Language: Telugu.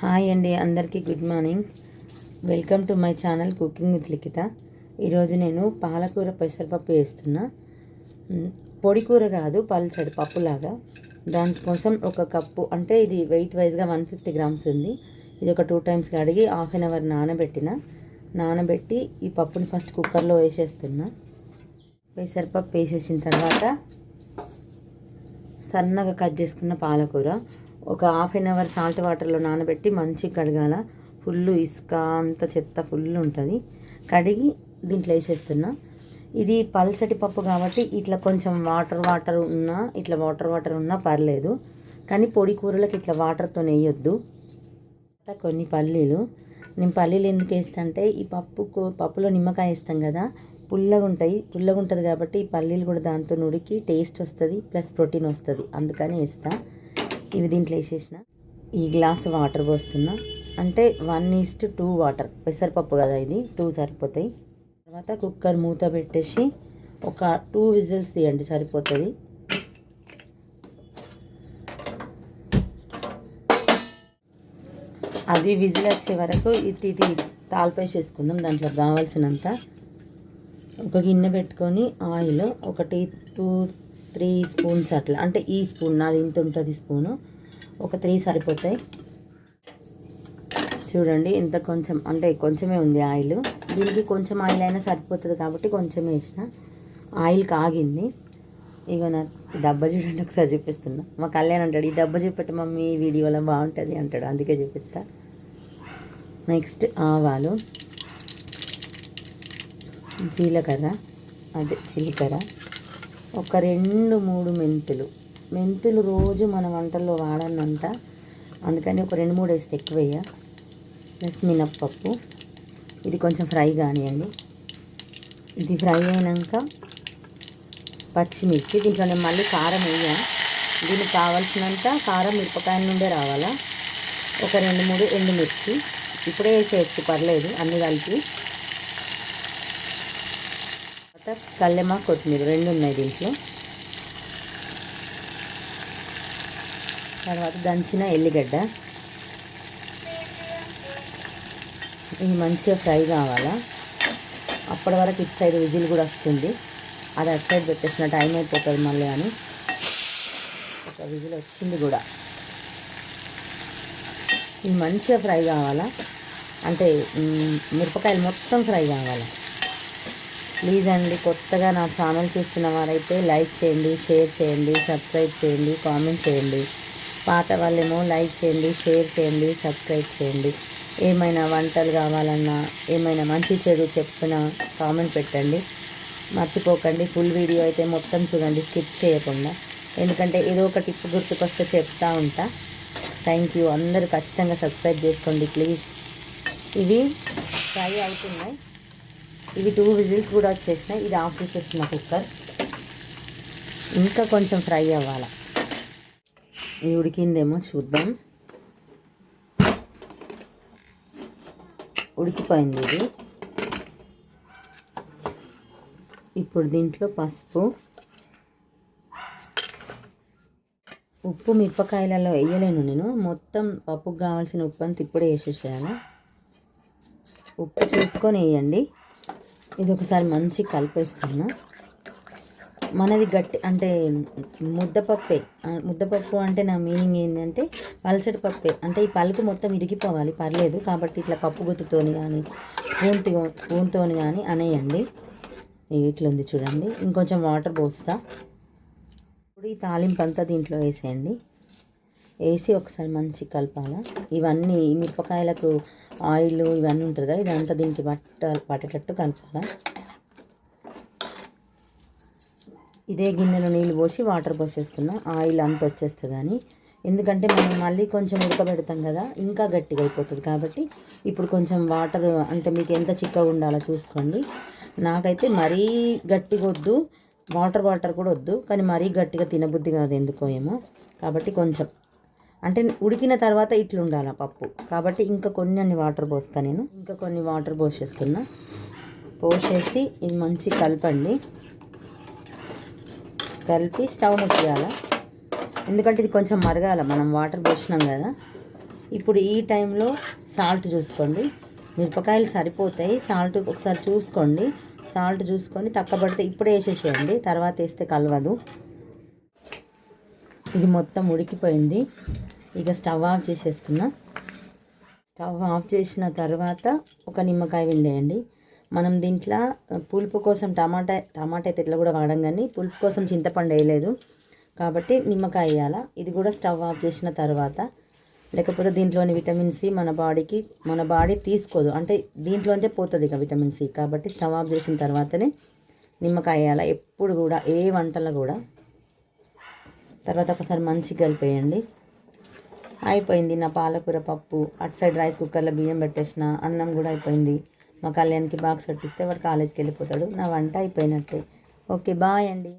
హాయ్ అండి, అందరికీ good morning. Welcome to my channel cooking with Likhitha. ఈరోజు నేను పాలకూర పెసరపప్పు వేస్తున్నా. పొడి కూర కాదు, పల్చడి పప్పులాగా. దానికోసం ఒక కప్పు, అంటే ఇది వెయిట్ వైజ్గా 150 గ్రామ్స్ ఉంది. ఇది ఒక 2 టైమ్స్ కడిగి హాఫ్ అన్ అవర్ నానబెట్టి ఈ పప్పుని ఫస్ట్ కుక్కర్లో వేసేస్తున్నా. పెసరపప్పు వేసేసిన తర్వాత సన్నగా కట్ చేసుకున్న పాలకూర ఒక హాఫ్ అన్ అవర్ సాల్ట్ వాటర్లో నానబెట్టి మంచిగా కడగాల. ఫుల్ ఇసుక అంత చెత్త ఫుల్ ఉంటుంది. కడిగి దీంట్లో వేసేస్తున్నా. ఇది పల్చటి పప్పు కాబట్టి ఇట్లా కొంచెం వాటర్ ఉన్నా పర్లేదు, కానీ పొడి కూరలకు ఇట్లా వాటర్తో వేయొద్దు. కొన్ని పల్లీలు, నేను పల్లీలు ఎందుకు వేస్తా అంటే ఈ పప్పులో నిమ్మకాయ వేస్తాం కదా, పుల్లగా ఉంటుంది కాబట్టి ఈ పల్లీలు కూడా దాంతో ఉడికి టేస్ట్ వస్తుంది, ప్లస్ ప్రోటీన్ వస్తుంది, అందుకని వేస్తా. ఇవి దీంట్లో వేసేసిన. ఈ గ్లాసు వాటర్ పోస్తున్నా, అంటే 1:2 వాటర్. పెసరపప్పు కదా, ఇది 2 సరిపోతాయి. తర్వాత కుక్కర్ మూత పెట్టేసి ఒక 2 విజిల్స్ తీయండి, సరిపోతుంది. అది విజిల్ వచ్చే వరకు ఇది తాల్పేసేసుకుందాం. దాంట్లో కావాల్సినంత ఒక గిన్నె పెట్టుకొని ఆయిల్ 2-3 స్పూన్స్ అట్లా, అంటే ఈ స్పూన్ నాది ఇంత ఉంటుంది స్పూను, ఒక 3 సరిపోతాయి. చూడండి ఎంత కొంచెమే ఉంది ఆయిల్. దీనికి కొంచెం ఆయిల్ అయినా సరిపోతుంది కాబట్టి కొంచెం వేసిన. ఆయిల్ కాగింది. ఇక నా డబ్బా చూడండి, ఒకసారి చూపిస్తున్నా. మా కళ్యాణ్ అంటాడు, ఈ డబ్బా చూపెట్టు మమ్మీ, వీడియోలో బాగుంటుంది అంటాడు, అందుకే చూపిస్తా. నెక్స్ట్ ఆవాలు, జీలకర్ర ఒక 2-3 మెంతులు రోజు మన వంటల్లో వాడనంట, అందుకని ఒక 2-3 వేస్తే ఎక్కువ వేయ. ప్లస్ మినప్పప్పు. ఇది కొంచెం ఫ్రై కానివ్వండి. ఇది ఫ్రై అయినాక పచ్చిమిర్చి. దీంట్లో నేను మళ్ళీ కారం వేయ. దీనికి కావాల్సినంత కారం మిరపకాయల నుండే రావాలా. ఒక 2-3 ఎండుమిర్చి ఇప్పుడే వేసేయచ్చు, పర్లేదు, అన్నీ కలిపి. కల్లెమాకు, కొత్తిమీర 2 ఉన్నాయి దీంట్లో. తర్వాత దంచిన ఎల్లిగడ్డ. ఇది మంచిగా ఫ్రై కావాలా. అప్పటి వరకు ఇటు సైడ్ విజిల్ కూడా వస్తుంది. అది అటు సైడ్ పెట్టేసిన టైం అయిపోతుంది మళ్ళీ అని. ఒక విజిల్ వచ్చింది కూడా. ఇది మంచిగా ఫ్రై కావాలా, అంటే మిరపకాయలు మొత్తం ఫ్రై కావాలా. ప్లీజ్ అండి, కొత్తగా నా ఛానల్ చూస్తున్న వారైతే లైక్ చేయండి, షేర్ చేయండి, సబ్స్క్రైబ్ చేయండి, కామెంట్ చేయండి. పాత వాళ్ళేమో లైక్ చేయండి, షేర్ చేయండి, సబ్స్క్రైబ్ చేయండి. ఏమైనా వంటలు కావాలన్నా, ఏమైనా మంచి చెడు చెప్పినా కామెంట్ పెట్టండి. మర్చిపోకండి, ఫుల్ వీడియో అయితే మొత్తం చూడండి, స్కిప్ చేయకుండా, ఎందుకంటే ఏదో ఒక టిప్ గుర్తుకొస్తే చెప్తా ఉంటా. Thank you. అందరూ ఖచ్చితంగా సబ్స్క్రైబ్ చేసుకోండి ప్లీజ్. ఇవి ఫ్రై అవుతున్నాయి. ఇవి 2 విజిల్స్ కూడా వచ్చేసినాయి. ఇది ఆఫ్ చేసేస్తున్న కుక్కర్. ఇంకా కొంచెం ఫ్రై అవ్వాలి. ఇది ఉడికిందేమో చూద్దాం. ఉడికిపోయింది ఇది. ఇప్పుడు దీంట్లో పసుపు, ఉప్పు మిరపకాయలలో వేయలేను నేను, మొత్తం పప్పుకు కావాల్సిన ఉప్పు అంతా ఇప్పుడే వేసేసేయాలి. ఉప్పు చూసుకొని వేయండి. ఇది ఒకసారి మంచి కలిపేస్తున్నా. మనది గట్టి, అంటే ముద్దపప్పు అంటే నా మీనింగ్ ఏంటంటే పల్చటి పప్పే, అంటే ఈ పలుకు మొత్తం ఇరిగిపోవాలి, పర్లేదు. కాబట్టి ఇట్లా పప్పు గుత్తుతోని కానీ స్పూన్తోని కానీ అనేయండి. ఇట్లా ఉంది చూడండి. ఇంకొంచెం వాటర్ పోస్తా. ఇప్పుడు ఈ తాలింపు అంతా దీంట్లో వేసేయండి. వేసి ఒకసారి మంచి కలపాలా. ఇవన్నీ మిరపకాయలకు ఆయిల్ ఇవన్నీ ఉంటుంది కదా, ఇదంతా దీనికి పట్టేటట్టు కలపాలా. ఇదే గిన్నెలో నీళ్ళు పోసి వాటర్ పోసేస్తున్నా, ఆయిల్ అంతా వచ్చేస్తుందని. ఎందుకంటే మనం మళ్ళీ కొంచెం ఉడకబెడతాం కదా, ఇంకా గట్టిగా అయిపోతుంది కాబట్టి ఇప్పుడు కొంచెం వాటర్, అంటే మీకు ఎంత చిక్కగా ఉండాలో చూసుకోండి. నాకైతే మరీ గట్టిగా వద్దు, వాటర్ కూడా వద్దు, కానీ మరీ గట్టిగా తినబుద్ధి కాదు ఎందుకో ఏమో. కాబట్టి కొంచెం, అంటే ఉడికిన తర్వాత ఇట్లా ఉండాలి పప్పు, కాబట్టి ఇంకా కొన్ని వాటర్ పోస్తా నేను. ఇంకా కొన్ని వాటర్ పోసేస్తున్నా. పోసేసి ఇది మంచి కలపండి. కలిపి స్టవ్ ముట్టియాలి, ఎందుకంటే ఇది కొంచెం మరగాల, మనం వాటర్ పోసినాం కదా. ఇప్పుడు ఈ టైంలో సాల్ట్ చూసుకోండి. మిరపకాయలు సరిపోతాయి, సాల్ట్ ఒకసారి చూసుకోండి. సాల్ట్ చూసుకొని తక్కబడితే ఇప్పుడే వేసేసేయండి, తర్వాత వేస్తే కలవదు. ఇది మొత్తం ఉడికిపోయింది. ఇక స్టవ్ ఆఫ్ చేసేస్తున్నా. స్టవ్ ఆఫ్ చేసిన తర్వాత ఒక నిమ్మకాయ పిండేయండి. మనం దీంట్లో పులుపు కోసం టమాటా అయితే ఇట్లా కూడా వాడం, కానీ పులుపు కోసం చింతపండు వేయలేదు కాబట్టి నిమ్మకాయ వేయాలా. ఇది కూడా స్టవ్ ఆఫ్ చేసిన తర్వాత, లేకపోతే దీంట్లోని విటమిన్ సి మన బాడీ తీసుకోదు, అంటే దీంట్లోంచే పోతుంది ఇక విటమిన్ సి. కాబట్టి స్టవ్ ఆఫ్ చేసిన తర్వాతనే నిమ్మకాయ వేయాలి ఎప్పుడు కూడా, ఏ వంటలో కూడా. తర్వాత ఒకసారి మంచిగా కలిపేయండి. అయిపోయింది నా పాలకూర పప్పు. అటు సైడ్ రైస్ కుక్కర్లో బియ్యం పెట్టేసిన, అన్నం కూడా అయిపోయింది. మా కళ్యాణ్కి బాక్స్ కట్టిస్తే వాడు కాలేజీకి వెళ్ళిపోతాడు. నా వంట అయిపోయినట్టే. ఓకే, బాయ్ అండి.